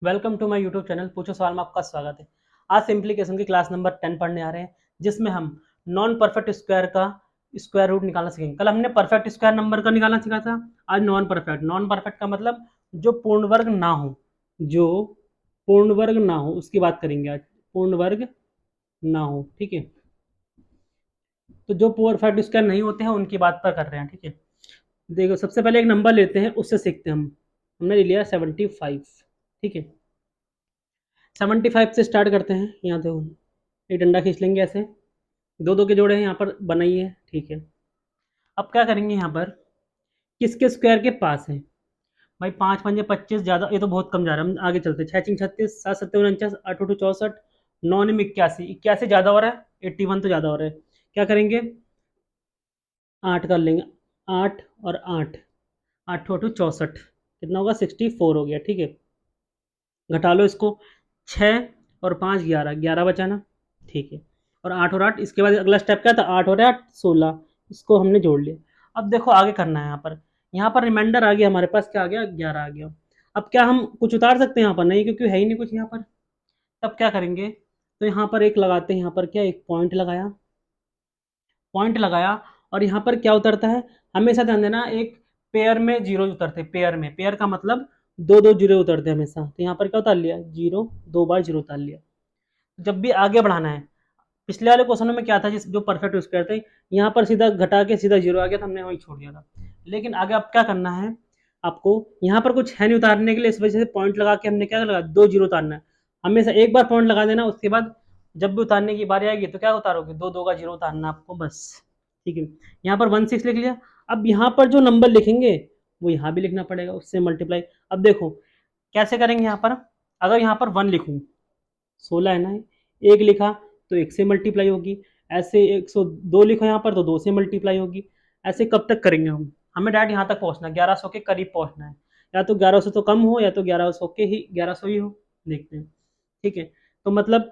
Welcome to my YouTube channel पूछो सवाल में आपका स्वागत है। आज सिंप्लीकेशन की क्लास नंबर 10 पढ़ने आ रहे हैं, जिसमें हम नॉन परफेक्ट स्क्वायर का स्क्वायर रूट निकालना सीखेंगे। कल हमने परफेक्ट स्क्वायर नंबर का निकालना सीखा था, आज नॉन परफेक्ट। नॉन परफेक्ट का मतलब जो पूर्ण वर्ग ना हो, जो पूर्ण वर्ग ना हो उसकी बात करेंगे आज। पूर्ण वर्ग ना हो, ठीक है। तो जो परफेक्ट स्क्वायर नहीं होते हैं उनकी बात पर कर रहे हैं, ठीक है। देखो, सबसे पहले एक नंबर लेते हैं, उससे सीखते हैं हम। हमने ले लिया 75, ठीक है। 75 से स्टार्ट करते हैं। यहाँ देखो, एक डंडा खींच लेंगे ऐसे, दो दो के जोड़े हैं यहाँ पर बनाइए, ठीक है। अब क्या करेंगे, यहाँ पर किसके स्क्वायर के पास है भाई? 5×5 = 25, ज़्यादा ये तो बहुत कम जा रहा है। हम आगे चलते हैं। 6×6 = 36, 7×7 = 49, 8×2 = 64, 9×9 = 81। 81 ज़्यादा हो रहा है, 81 तो ज़्यादा हो रहा है। क्या करेंगे, 8 कर लेंगे। 8 और 8, 8×8 = 64, कितना होगा? 64 हो गया, ठीक है। घटा लो इसको, 6 और 5 11, 11 बचा ना, ठीक है। और 8 इसके बाद अगला स्टेप क्या था? 8 और 8 16, इसको हमने जोड़ लिया। अब देखो आगे करना है। यहाँ पर रिमाइंडर आ गया हमारे पास, क्या आ गया? 11 आ गया। अब क्या हम कुछ उतार सकते हैं यहाँ पर? नहीं, क्योंकि है ही नहीं कुछ यहाँ पर। तब क्या करेंगे, तो यहाँ पर एक लगाते हैं। यहाँ पर क्या, एक पॉइंट लगाया, पॉइंट लगाया। और यहाँ पर क्या उतरता है, हमेशा ध्यान देना, एक पेयर में जीरो उतरते हैं। पेयर में, पेयर का मतलब दो दो जीरो उतरते हैं हमेशा। तो यहाँ पर क्या उतार लिया? जीरो, दो बार जीरो उतार लिया। जब भी आगे बढ़ाना है, पिछले वाले क्वेश्चन में क्या था, जिस जो परफेक्ट स्क्वायर थे, यहाँ पर सीधा घटा के सीधा जीरो आ गया था, हमने वही छोड़ दिया था। लेकिन आगे अब क्या करना है आपको, यहाँ पर कुछ है नहीं उतारने के लिए, इस वजह से पॉइंट लगा के हमने क्या लगा, दो जीरो उतारना है। हमेशा एक बार पॉइंट लगा देना, उसके बाद जब भी उतारने की बारी आएगी तो क्या उतारोगे, दो दो का जीरो उतारना आपको, बस, ठीक है। यहाँ पर 16 लिख लिया। अब यहाँ पर जो नंबर लिखेंगे वो यहाँ भी लिखना पड़ेगा, उससे मल्टीप्लाई। अब देखो कैसे करेंगे, यहाँ पर अगर यहाँ पर 1 लिखूँ, 16 है ना, एक लिखा तो एक से मल्टीप्लाई होगी। ऐसे 102 लिखो यहाँ पर तो दो से मल्टीप्लाई होगी। ऐसे कब तक करेंगे हम? हमें डायरेक्ट यहाँ तक पहुँचना है, 1100 के करीब पहुँचना है। या तो 1100 तो कम हो, या तो 1100 के ही 1100 ही हो, देखते हैं, ठीक है। तो मतलब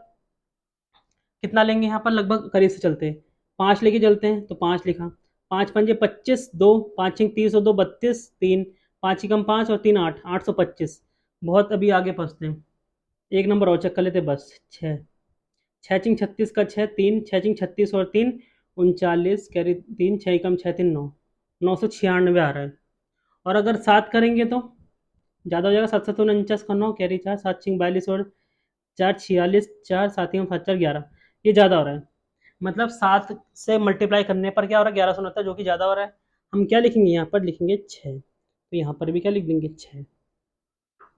कितना लेंगे यहाँ पर, लगभग करीब से चलते हैं, 5 लेके चलते हैं। तो 5 लिखा, 5×5 = 25, 2 5×3 = 300, 2 32, 3 5 कम 5 और 3 8, 825। बहुत अभी आगे पहुँचते हैं, एक नंबर और चेक कर लेते बस। 6, 6×36 = 6, 3 6×36 और 3 39, कैरी 3 6 कम 6 3 9, 996 आ रहा है। और अगर 7 करेंगे तो ज़्यादा हो जाएगा, 7 7 49 का 9, कैरी 4 7 6 42 और 4 46, 4 7 7 4 11, ये ज़्यादा हो रहा है। मतलब 7 से मल्टीप्लाई करने पर क्या हो रहा है, 1169, जो कि ज़्यादा हो रहा है। हम क्या लिखेंगे, यहाँ पर लिखेंगे 6, तो यहाँ पर भी क्या लिख देंगे, 6,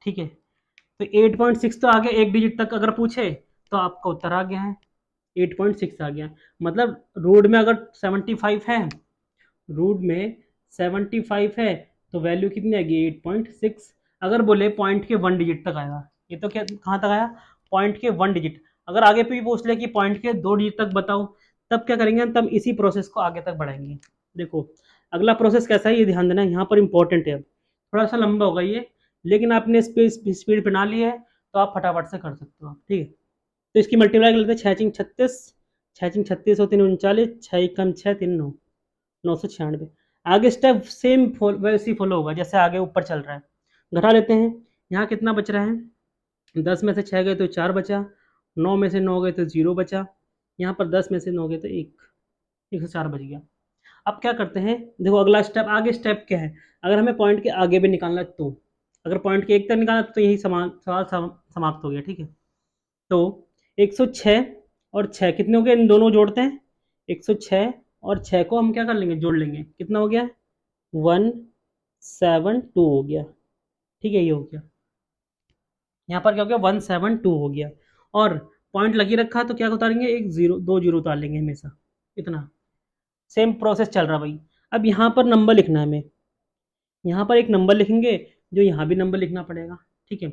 ठीक है। तो 8.6 तो आ गया, एक डिजिट तक अगर पूछे तो आपका उत्तर आ गया है, 8.6 आ गया। मतलब रूट में अगर 75 है, रूट में 75 है, तो वैल्यू कितनी आएगी, 8.6। अगर बोले पॉइंट के 1 डिजिट तक आएगा, ये तो क्या कहाँ तक आया, पॉइंट के 1 डिजिट। अगर आगे पे भी पूछ ले कि पॉइंट के 2 डिजिट तक बताओ, तब क्या करेंगे, तब इसी प्रोसेस को आगे तक बढ़ाएंगे। देखो अगला प्रोसेस कैसा है, ये ध्यान देना, यहाँ पर इंपॉर्टेंट है। अब थोड़ा सा लंबा होगा ये, लेकिन आपने स्पीड बना ली है तो आप फटाफट से कर सकते हो, ठीक है। तो इसकी मल्टीप्लाई कर लेते हैं, 6×36, 6×36 और 3 39, 6 कम 6 3 9, 996। आगे स्टेप सेम वैसे ही फॉलो होगा जैसे आगे ऊपर चल रहा है। घटा लेते हैं, यहाँ कितना बच रहा है, 10 में से 6 गए तो 4 बचा, 9 में से 9 गए तो 0 बचा, यहाँ पर 10 में से 9 गए तो 104 बच गया। अब क्या करते हैं, देखो अगला स्टेप, आगे स्टेप क्या है, अगर हमें पॉइंट के आगे भी निकालना है तो, अगर पॉइंट के एक तक निकालना तो यही सवाल समाप्त हो गया, ठीक है। तो 106 और 6 कितने हो गए, इन दोनों जोड़ते हैं, 106 और 6 को हम क्या कर लेंगे, जोड़ लेंगे, कितना हो गया, 172 हो गया, ठीक है, ये हो गया। यहाँ पर क्या हो गया, 172 हो गया। और पॉइंट लगी रखा तो क्या उतारेंगे, एक जीरो, दो जीरो उतार लेंगे हमेशा, इतना। सेम प्रोसेस चल रहा भाई। अब यहाँ पर नंबर लिखना है हमें, यहाँ पर एक नंबर लिखेंगे, जो यहाँ भी नंबर लिखना पड़ेगा, ठीक है।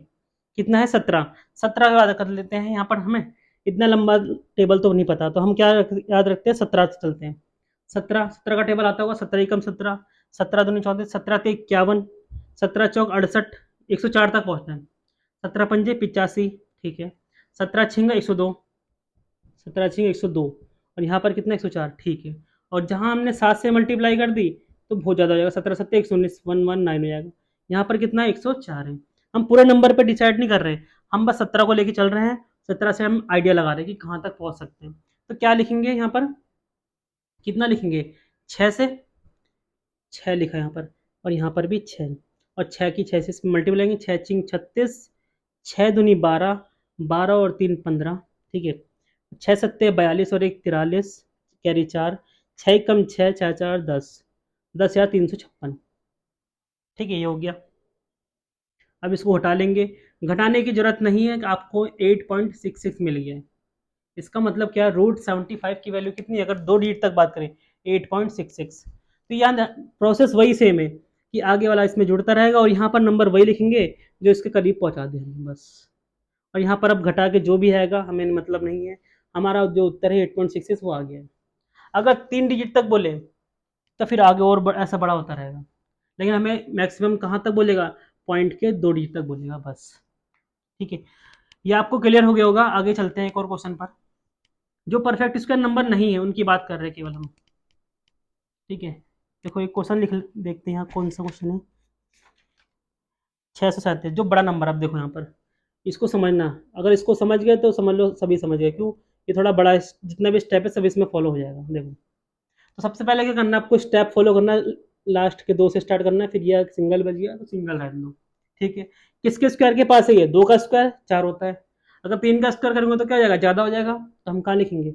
कितना है, 17, 17 याद कर लेते हैं। यहाँ पर हमें इतना लंबा टेबल तो नहीं पता, तो हम क्या याद रखते हैं, 17 से चलते हैं। 17, 17 का टेबल आता होगा, 17 एकम 17, 17 दूनी 34, 17 ते 51, 17 चौक 68, 104 तक पहुँचना है। 17 पंजे 85, ठीक है। 17 छिंगा 102, 17 छिंगा 102, और यहाँ पर कितना 104, ठीक है। और जहाँ हमने 7 से मल्टीप्लाई कर दी तो बहुत ज़्यादा हो जाएगा, 17 7 119, 119 हो जाएगा। यहाँ पर कितना है, 104 है। हम पूरे नंबर पे डिसाइड नहीं कर रहे हैं, हम बस 17 को लेके चल रहे हैं, 17 से हम आइडिया लगा रहे हैं कि कहाँ तक पहुँच सकते हैं। तो क्या लिखेंगे यहाँ पर, कितना लिखेंगे, 6 से 6 लिखा है यहाँ पर, और यहाँ पर भी 6, और 6 की 6 से इसमें मल्टीप्लाई लेंगे, 6 चिंग 36, 6 दूनी 12, 12 और 3 15, ठीक है, 6 सत्ते 42 और 1 43, कैरी 4, 6 कम 6, 4 4 10, 10 या 356, ठीक है, ये हो गया। अब इसको हटा लेंगे, घटाने की जरूरत नहीं है कि आपको 8.66 मिल गया है। इसका मतलब क्या, √75 की वैल्यू कितनी है, अगर 2 डिजिट तक बात करें, 8.66। तो यहाँ प्रोसेस वही सेम है कि आगे वाला इसमें जुड़ता रहेगा, और यहाँ पर नंबर वही लिखेंगे जो इसके करीब पहुँचा देंगे बस। और यहाँ पर अब घटा के जो भी आएगा हमें मतलब नहीं है, हमारा जो उत्तर है 8.66 वो आ गया है। अगर 3 डिजिट तक बोले तो फिर आगे और ऐसा बड़ा होता रहेगा, लेकिन हमें मैक्सिमम कहाँ तक बोलेगा, पॉइंट के 2 डिजिट तक बोलेगा बस, ठीक है। ये आपको क्लियर हो गया होगा। आगे चलते हैं एक और क्वेश्चन पर, जो परफेक्ट स्क्वायर नंबर नहीं है उनकी बात कर रहे हैं केवल हम, ठीक है। देखो एक क्वेश्चन लिख देखते हैं यहाँ कौन सा क्वेश्चन है, 637, जो बड़ा नंबर, आप देखो यहाँ पर, इसको समझना, अगर इसको समझ गए तो समझ लो सभी समझ गए, क्यों, ये थोड़ा बड़ा है, जितना भी स्टेप है सब इसमें फॉलो हो जाएगा। देखो, तो सबसे पहले क्या करना है, आपको स्टेप फॉलो करना है, लास्ट के 2 से स्टार्ट करना है, फिर ये सिंगल बच गया तो सिंगल रहने दो, ठीक है। किसके स्क्वायर के पास है ये, 2 का स्क्वायर 4 होता है, अगर 3 का स्क्वायर करेंगे तो क्या हो जाएगा, ज़्यादा हो जाएगा, तो हम कहाँ लिखेंगे,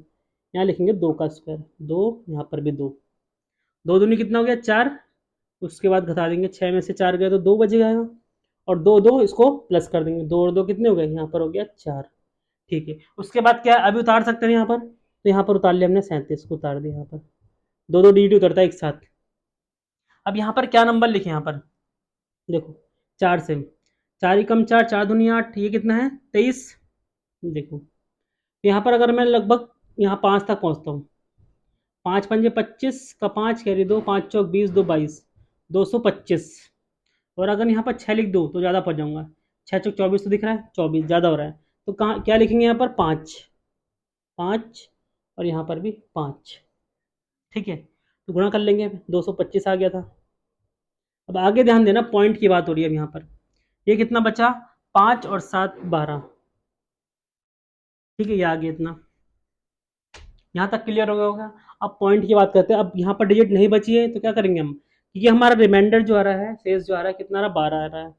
यहाँ लिखेंगे 2 का स्क्वायर, 2, यहाँ पर भी 2, 2 दूनी कितना हो गया 4, उसके बाद घटा देंगे, 6 में से 4 गए तो 2 बच गया, और 2 2 इसको प्लस कर देंगे, 2 और 2 कितने हो गए, यहाँ पर हो गया 4, ठीक है। उसके बाद क्या अभी उतार सकते हैं यहाँ पर, तो यहाँ पर उतार लिया हमने, 37 को उतार दिया यहाँ पर, 2 2 डी उतरता है एक साथ। अब यहाँ पर क्या नंबर लिखे, यहाँ पर देखो, 4 से 4 ही कम 4, 4 दूनी 8, ये कितना है 23, देखो यहाँ पर अगर मैं लगभग यहाँ 5 तक पहुँचता हूँ, 5 पंजे 25 का 5 कैरी 2, 5 चौक 20, 2 22, 225, और अगर यहाँ पर 6 लिख दूँ तो ज़्यादा पड़ जाऊँगा, 6 चौक 24 तो दिख रहा है, 24 ज़्यादा हो रहा है, तो कहाँ क्या लिखेंगे यहाँ पर 5, 5, और यहाँ पर भी 5, ठीक है। तो गुणा कर लेंगे, 225 आ गया था। अब आगे ध्यान देना, पॉइंट की बात हो रही है अब यहाँ पर, ये कितना बचा, 5 और 7 12, ठीक है, ये आ गया इतना, यहाँ तक क्लियर हो गया होगा। अब पॉइंट की बात करते हैं, अब यहाँ पर डिजिट नहीं बची है तो क्या करेंगे हम, क्योंकि हमारा रिमाइंडर जो आ रहा है, शेष जो आ रहा है कितना आ रहा है, 12 आ रहा है,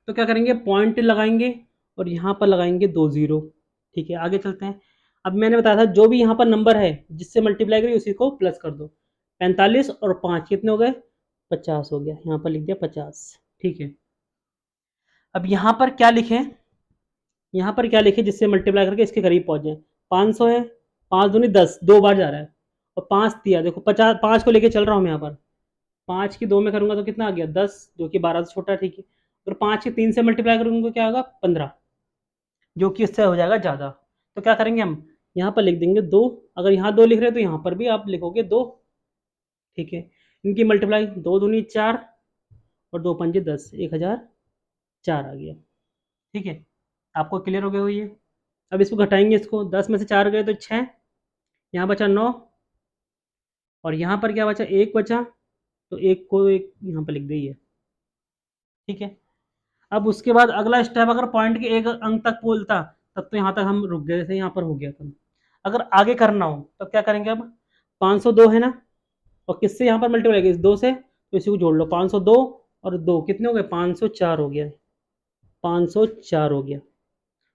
तो क्या करेंगे, पॉइंट लगाएंगे और यहाँ पर लगाएंगे 2 0, ठीक है। आगे चलते हैं, अब मैंने बताया था जो भी यहाँ पर नंबर है जिससे मल्टीप्लाई करिए उसी को प्लस कर दो, 45 और 5 कितने हो गए, 50 हो गया, यहाँ पर लिख दिया 50, ठीक है। अब यहाँ पर क्या लिखें, यहाँ पर क्या लिखे जिससे मल्टीप्लाई करके इसके करीब पहुंच जाए, 500 है, 5 दूनी 10, 2 बार जा रहा है, और 5 दिया, देखो 50, 5 को लेके चल रहा हूँ मैं यहाँ पर, 5 की 2 में करूँगा तो कितना आ गया 10, जो कि 12 से छोटा है, ठीक है। और 5 की 3 से मल्टीप्लाई करूँगा क्या होगा 15, जो कि इससे हो जाएगा ज़्यादा, तो क्या करेंगे हम, यहाँ पर लिख देंगे 2, अगर यहाँ 2 लिख रहे हैं तो यहाँ पर भी आप लिखोगे 2, ठीक है। इनकी मल्टीप्लाई 2 दूनी 4 और 2 पंजे 10, 1004 आ गया, ठीक है। आपको क्लियर हो गया हुई है। अब इसको घटाएंगे, इसको 10 में से 4 गए तो 6, यहाँ बचा 9, और यहाँ पर क्या बचा, 1 बचा, तो 1 को एक यहाँ पर लिख दिए, ठीक है। अब उसके बाद अगला स्टेप, अगर पॉइंट के एक अंक तक बोलता तब तो यहाँ तक हम रुक गए, जैसे यहाँ पर हो गया था। अगर आगे करना हो तो क्या करेंगे, अब 502 है ना, और किससे यहाँ पर मल्टीप्लाई करेंगे, इस 2 से, तो इसी को जोड़ लो, 502 और 2 कितने हो गए, 504 हो गया, 504 हो गया।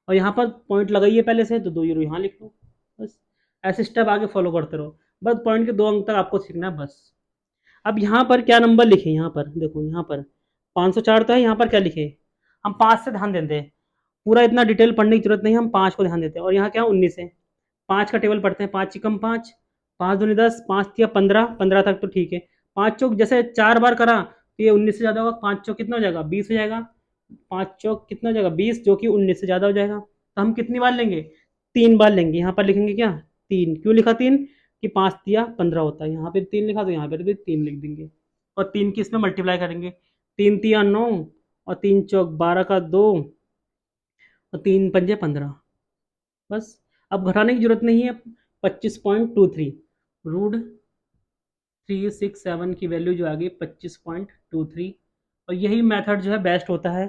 और यहाँ पर पॉइंट लगाइए पहले से, तो 2 यूरो यहाँ लिख लो, बस ऐसे स्टेप आगे फॉलो करते रहो, बस पॉइंट के 2 अंक तक आपको सीखना है बस। अब यहाँ पर क्या नंबर लिखे, यहाँ पर देखो, यहाँ पर 504 तो है, यहाँ पर क्या लिखे, हम 5 से ध्यान देते हैं, पूरा इतना डिटेल पढ़ने की जरूरत नहीं, हम 5 को ध्यान देते हैं, और यहाँ क्या 19 है, 5 का टेबल पढ़ते हैं, 5 चिकम 5, 5 दूनी 10, 5 तिया 15, 15 तक तो ठीक है, 5 चौक जैसे 4 बार करा तो ये 19 से ज़्यादा होगा, 5 चौक कितना हो जाएगा 20 हो जाएगा, 5 चौक कितना हो जाएगा 20, जो कि 19 से ज़्यादा हो जाएगा, तो हम कितनी बार लेंगे, 3 बार लेंगे, यहाँ पर लिखेंगे क्या 3, क्यों लिखा 3, कि 5 तिया 15 होता है, यहाँ पे 3 लिखा तो यहाँ पर भी 3 लिख देंगे, और 3 की इसमें मल्टीप्लाई करेंगे, 3 तिया 9, और 3 चौक 12 का 2, और 3 पंजे 15, बस। अब घटाने की जरूरत नहीं है, 25.23, √367 की वैल्यू जो आ गई 25.23, और यही मेथड जो है बेस्ट होता है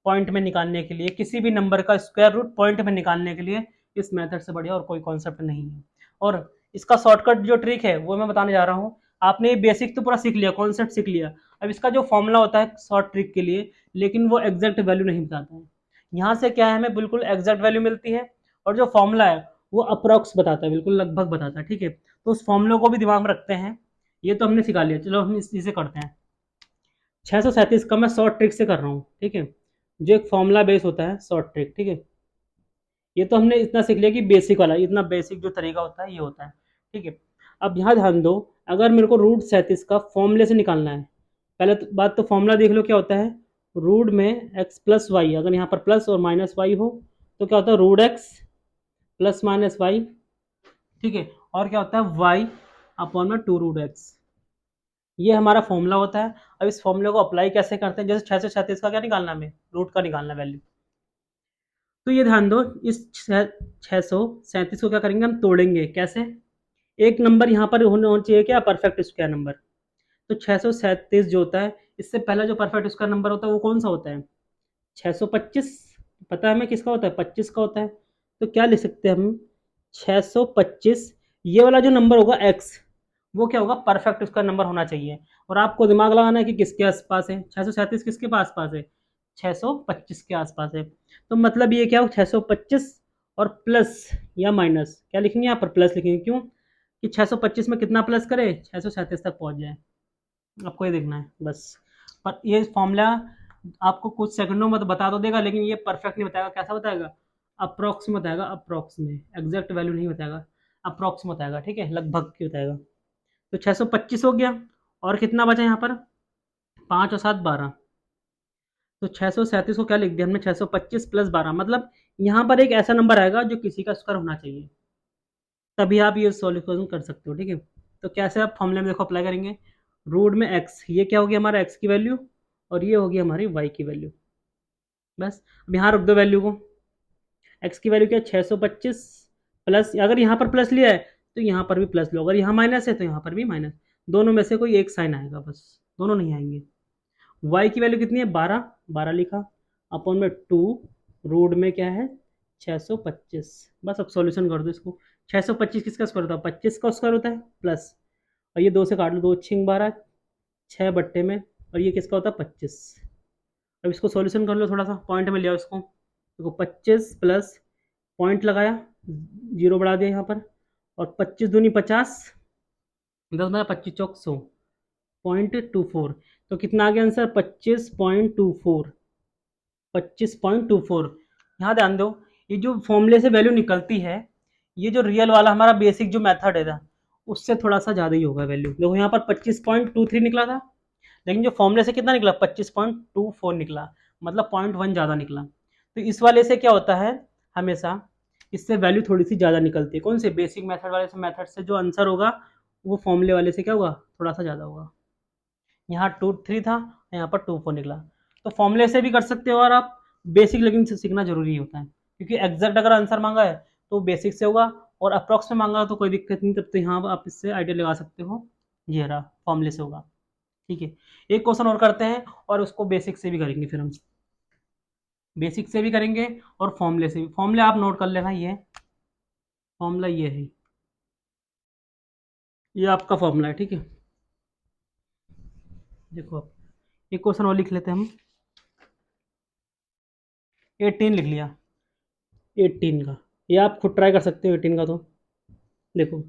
पॉइंट में निकालने के लिए, किसी भी नंबर का स्क्वायर रूट पॉइंट में निकालने के लिए इस मेथड से बढ़िया और कोई कॉन्सेप्ट नहीं है। और इसका शॉर्टकट जो ट्रिक है वो मैं बताने जा रहा हूँ। आपने ये बेसिक तो पूरा सीख लिया, कॉन्सेप्ट सीख लिया, अब इसका जो फॉर्मूला होता है शॉर्ट ट्रिक के लिए, लेकिन वो एग्जैक्ट वैल्यू नहीं बताता है। यहाँ से क्या है, हमें बिल्कुल एग्जैक्ट वैल्यू मिलती है, और जो फॉर्मूला है वो अप्रॉक्स बताता है, बिल्कुल लगभग बताता है, ठीक है। तो उस फॉर्मूले को भी दिमाग में रखते हैं। ये तो हमने सिखा लिया, चलो हम इसे करते हैं। 637 का मैं शॉर्ट ट्रिक से कर रहा हूँ, ठीक है, जो एक फॉर्मूला बेस होता है शॉर्ट ट्रिक, ठीक है। ये तो हमने इतना सीख लिया कि बेसिक वाला, इतना बेसिक जो तरीका होता है ये होता है, ठीक है। अब यहाँ ध्यान दो, अगर मेरे को रूट 37 का फॉर्मूले से निकालना है, पहले तो बात तो फॉर्मूला देख लो क्या होता है। रूट में एक्स प्लस वाई, अगर यहाँ पर प्लस और माइनस वाई हो तो क्या होता है, root x plus minus y, ठीक है। और क्या होता है, वाई अपॉन में 2√x। ये हमारा फॉर्मूला होता है। अब इस फॉर्मूले को अप्लाई कैसे करते हैं, जैसे 636 का क्या निकालना है, हमें रूट का निकालना वैल्यू। तो ये ध्यान दो, इस 637 को क्या करेंगे, हम तोड़ेंगे कैसे। एक नंबर यहाँ पर होना चाहिए क्या, परफेक्ट स्क्वायर नंबर। तो 637 जो होता है, इससे पहला जो परफेक्ट स्क्वायर नंबर होता है वो कौन सा होता है, 625। पता है हमें किसका होता है, 25 का होता है। तो क्या लिख सकते हैं हम, 625, ये वाला जो नंबर होगा x, वो क्या होगा, परफेक्ट उसका नंबर होना चाहिए। और आपको दिमाग लगाना है कि किसके आसपास है, 637 किसके पास पास है, 625 के आसपास है। तो मतलब ये क्या हो, 625 और प्लस या माइनस, क्या लिखेंगे यहाँ पर, प्लस लिखेंगे, क्यों कि 625 में कितना प्लस करे, 637 तक पहुँच जाए। आपको ये देखना है बस। पर ये फॉर्मूला आपको कुछ सेकंडों में तो बता तो देगा, लेकिन ये परफेक्ट नहीं बताएगा, कैसा बताएगा, अप्रॉक्स में बताएगा, अप्रॉक्स में, एग्जैक्ट वैल्यू नहीं बताएगा, अप्रॉक्स में बताएगा, ठीक है, लगभग की बताएगा। तो 625 हो गया, और कितना बचा यहाँ पर, 5 और 7 12। तो 637 को क्या लिख दिया हमने, 625 प्लस 12, मतलब यहाँ पर एक ऐसा नंबर आएगा जो किसी का स्क्वायर होना चाहिए, तभी आप ये सॉल्यूशन कर सकते हो, ठीक है। तो कैसे आप फॉर्मूले में देखो अप्लाई करेंगे, रूट में एक्स, ये क्या होगी हमारा एक्स की वैल्यू, और ये होगी हमारी वाई की वैल्यू। बस अब यहाँ रख दो वैल्यू को, एक्स की वैल्यू क्या है, 625 प्लस, अगर यहाँ पर प्लस लिया है तो यहाँ पर भी प्लस लो, अगर यहाँ माइनस है तो यहाँ पर भी माइनस, दोनों में से कोई एक साइन आएगा, बस दोनों नहीं आएंगे। वाई की वैल्यू कितनी है, 12, 12 लिखा, अपॉन में 2, रूट में क्या है 625। बस अब सॉल्यूशन कर दो इसको। 625 किसका स्क्वायर होता है, 25 का स्क्वायर होता है, प्लस, और ये 2 से काट लो, 2 6 12, 6 बट्टे में, और ये किसका होता है 25। अब इसको सॉल्यूशन कर लो, थोड़ा सा पॉइंट में ले आओ इसको, देखो 25 प्लस पॉइंट लगाया, जीरो बढ़ा दिया यहाँ पर, और 25 दूनी 50, 10 बना 25 चौक 100, 0.24। तो कितना आ गया आंसर, 25.24, 25.24। यहाँ ध्यान दो, ये जो फॉर्मूले से वैल्यू निकलती है, ये जो रियल वाला हमारा बेसिक जो मेथड है ना, उससे थोड़ा सा ज़्यादा ही होगा वैल्यू। देखो यहाँ पर 25.23 निकला था, लेकिन जो फॉर्मूले से कितना निकला, 25.24 निकला, मतलब 0.1 ज़्यादा निकला। तो इस वाले से क्या होता है, हमेशा इससे वैल्यू थोड़ी सी ज़्यादा निकलती है, कौन से, बेसिक मेथड वाले से, मेथड से जो आंसर होगा वो फॉर्मूले वाले से क्या होगा, थोड़ा सा ज़्यादा होगा। यहाँ 2.3 था, यहाँ पर 2.4 निकला। तो फॉर्मूले से भी कर सकते हो, और आप बेसिक लेकिन सीखना जरूरी होता है, क्योंकि एग्जैक्ट अगर आंसर मांगा है तो बेसिक से होगा, और अप्रॉक्स में मांगा तो कोई दिक्कत नहीं, तब तो यहाँ आप इससे आइडिया लगा सकते हो, ये रहा फॉर्मूले से होगा, ठीक है। एक क्वेश्चन और करते हैं, और उसको बेसिक से भी करेंगे, फिर हम बेसिक से भी करेंगे और फॉर्मूले से भी। फॉर्मूले आप नोट कर लेना, ये फॉर्मूला ये है, ये आपका फॉर्मूला है, ठीक है। देखो आप एक क्वेश्चन और लिख लेते हैं हम, 18 लिख लिया, 18 का, ये आप खुद ट्राई कर सकते हो 18 का। तो देखो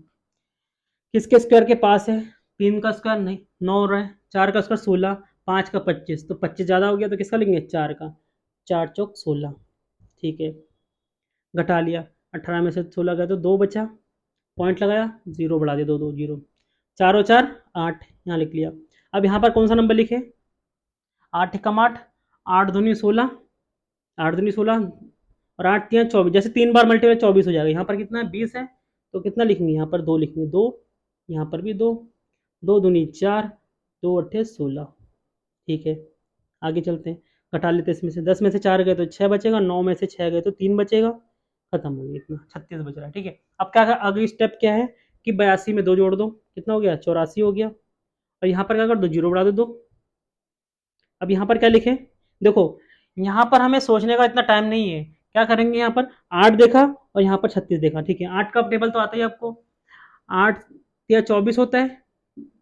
किसके स्क्वायर के पास है, 3 का स्क्वायर नहीं, 9 हो रहा है, 4 का स्क्वायर 16, 5 का 25, तो 25 ज़्यादा हो गया, तो किसका लेंगे, 4 का, 4 चौक 16, ठीक है। घटा लिया, 18 में से 16 गया तो 2 बचा, पॉइंट लगाया, जीरो बढ़ा दिया, 2 2 जीरो, 4 और 4 8, यहाँ लिख लिया। अब यहाँ पर कौन सा नंबर लिखे, 8 एकम 8, 8 दूनी 16, 8 दूनी 16, और 8 3 24, जैसे 3 बार मल्टीप्लाई 24 हो जाएगा। यहाँ पर कितना है 20 है, तो कितना लिखेंगे, यहाँ पर 2 लिखेंगे, 2, यहाँ पर भी 2, 2 दूनी 4, 2 अट्ठे 16, ठीक है। आगे चलते हैं, घटा लेते हैं, इसमें से 10 में से 4 गए तो 6 बचेगा, 9 में से 6 गए तो 3 बचेगा, खत्म हो गया, इतना 36 बच रहा है, ठीक है। अब क्या अगली स्टेप क्या है कि 82 में 2 जोड़ दो, कितना हो गया, 84 हो गया, और यहाँ पर क्या कर दो, जीरो बढ़ा दो 2। अब यहाँ पर क्या लिखे, देखो यहाँ पर हमें सोचने का इतना टाइम नहीं है, क्या करेंगे, यहाँ पर 8 देखा और यहाँ पर 36 देखा, ठीक है, 8 का टेबल तो आता ही आपको, 8 या 24 होता है,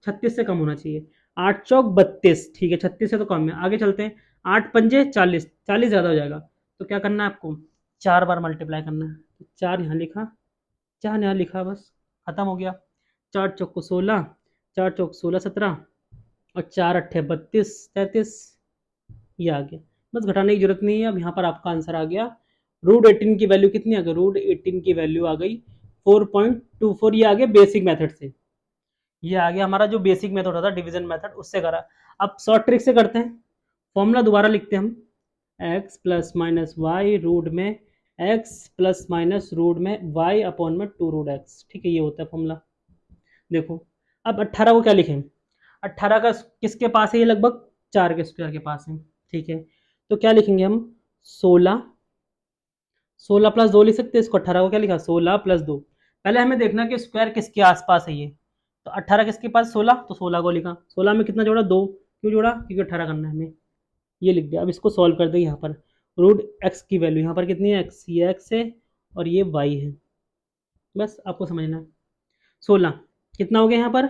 36 से कम होना चाहिए, 8 चौक 32, ठीक है, 36 से तो कम है, आगे चलते हैं, 8 पंजे 40, 40 ज़्यादा हो जाएगा, तो क्या करना है आपको, 4 बार मल्टीप्लाई करना है, तो 4 यहाँ लिखा, 4 यहाँ लिखा, बस खत्म हो गया, 4 चौक को 16, 4 चौक 16 17 और 4 अट्ठे 32 33, ये आ गया, बस घटाने की जरूरत नहीं है। अब यहाँ पर आपका आंसर आ गया, रूट 18 की वैल्यू कितनी आ गई, रूट 18 की वैल्यू आ गई 4.24, ये आ गया बेसिक मेथड से, ये आ गया हमारा जो बेसिक मेथड होता है डिवीजन मेथड, उससे करा। अब शॉर्ट ट्रिक से करते हैं, फॉर्मूला दोबारा लिखते हैं हम, x plus minus y root में एक्स प्लस माइनस रूट में वाई अपॉन में 2 रूट एक्स, ठीक है, ये होता है फॉर्मूला। देखो अब 18 को क्या लिखें, 18 का किसके पास है, ये लगभग 4 के स्क्वायर के पास है, ठीक है, तो क्या लिखेंगे हम, 16, 16 प्लस 2 लिख सकते हैं इसको, 18 को क्या लिखा, 16 प्लस 2, पहले हमें देखना कि स्क्वायर किसके आसपास है ये, तो 18 किसके पास, 16, तो 16 को लिखा, 16 में कितना जोड़ा, 2, क्यों जोड़ा, क्योंकि 18 करना है हमें, ये लिख दिया। अब इसको सॉल्व कर दें, यहाँ पर रूट एक्स की वैल्यू यहाँ पर कितनी है, एक्स, ये एक्स है और ये वाई है, बस आपको समझना है। 16 कितना हो गया यहाँ पर,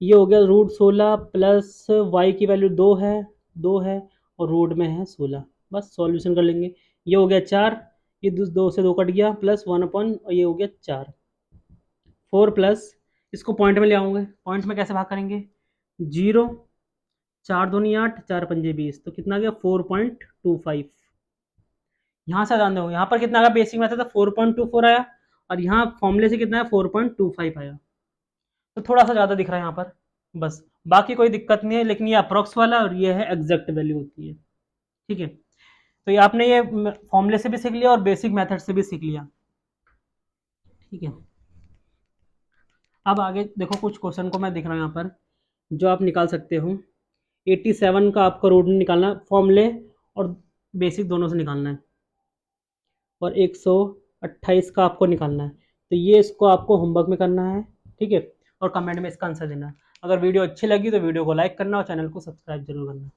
ये हो गया रूट 16 प्लस वाई की वैल्यू 2 है, 2 है और रूट में है 16, बस सॉल्यूशन कर लेंगे, ये हो गया 4, ये 2 से 2 कट गया, प्लस 1 अपन और ये हो गया 4, 4 प्लस, इसको पॉइंट में ले आऊँगे, पॉइंट में कैसे भाग करेंगे, 0, 4 दूनी 8, 4 पंजे 20, तो कितना आ गया 4.25, यहाँ से ध्यान दो, यहाँ पर कितना आया बेसिक में था 4.24 आया और यहाँ फॉर्मूले से कितना है 4.25 आया, तो थोड़ा सा ज़्यादा दिख रहा है यहाँ पर, बस बाकी कोई दिक्कत नहीं है, लेकिन ये अप्रोक्स वाला और ये है एग्जैक्ट वैल्यू होती है, ठीक है, तो ये आपने ये फॉर्मूले से भी सीख लिया और बेसिक मेथड से भी सीख लिया, ठीक है। अब आगे देखो, कुछ क्वेश्चन को मैं दिख रहा हूँ यहाँ पर जो आप निकाल सकते हो, 87 का आपका रूट निकालना, फॉर्मूले और बेसिक दोनों से निकालना है, और 128 का आपको निकालना है, तो ये इसको आपको होमवर्क में करना है, ठीक है, और कमेंट में इसका आंसर देना है। अगर वीडियो अच्छी लगी तो वीडियो को लाइक करना और चैनल को सब्सक्राइब जरूर करना।